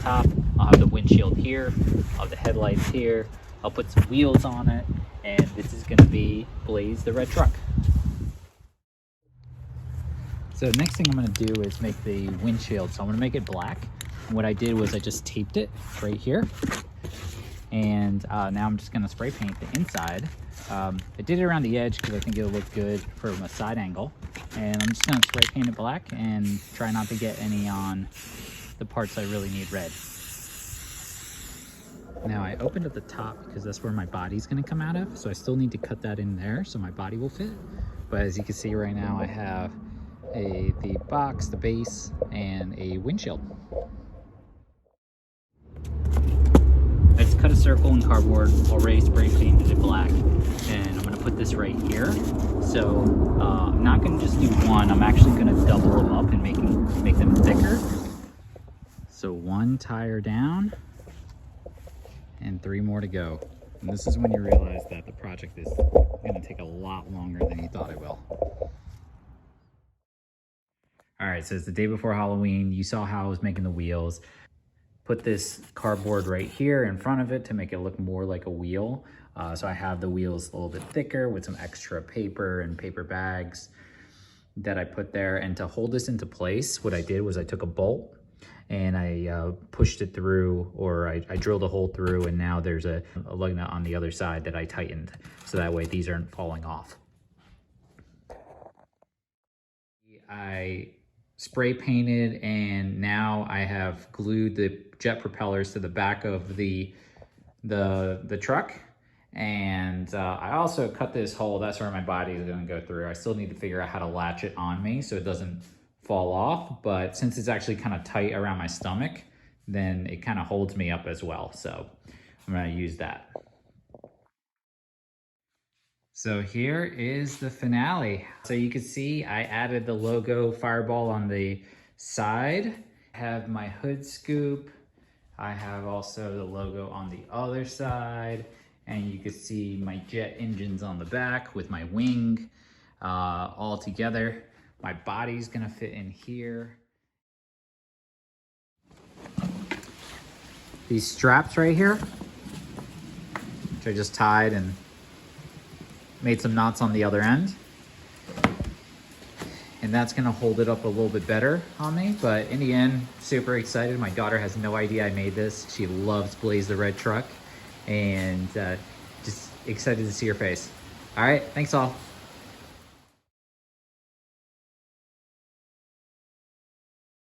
top. I'll have the windshield here, I'll have the headlights here, I'll put some wheels on it, and this is gonna be Blaze the red truck. So next thing I'm gonna do is make the windshield. So I'm gonna make it black. And what I did was I just taped it right here. And now I'm just gonna spray paint the inside. I did it around the edge because I think it'll look good from a side angle. And I'm just gonna spray paint it black and try not to get any on the parts I really need red. Now I opened up the top because that's where my body's gonna come out of. So I still need to cut that in there so my body will fit. But as you can see right now, I have the box, the base, and a windshield. I just cut a circle in cardboard, already spray painted it black, and I'm gonna put this right here. So I'm not gonna just do one, I'm actually gonna double them up and make them thicker. So one tire down, and 3 more to go. And this is when you realize that the project is gonna take a lot longer than you thought it will. All right, so it's the day before Halloween. You saw how I was making the wheels. Put this cardboard right here in front of it to make it look more like a wheel. So I have the wheels a little bit thicker with some extra paper and paper bags that I put there. And to hold this into place, what I did was I took a bolt and I pushed it through, or I drilled a hole through, and now there's a lug nut on the other side that I tightened. So that way these aren't falling off. I spray painted, and now I have glued the jet propellers to the back of the truck. And I also cut this hole. That's where my body is going to go through. I still need to figure out how to latch it on me so it doesn't fall off. But since it's actually kind of tight around my stomach, then it kind of holds me up as well. So I'm going to use that. So here is the finale. So you can see I added the logo Fireball on the side. I have my hood scoop. I have also the logo on the other side. And you can see my jet engines on the back with my wing all together. My body's gonna fit in here. These straps right here, which I just tied and made some knots on the other end. And that's gonna hold it up a little bit better on me. But in the end, super excited. My daughter has no idea I made this. She loves Blaze the red truck. And just excited to see her face. All right, thanks all.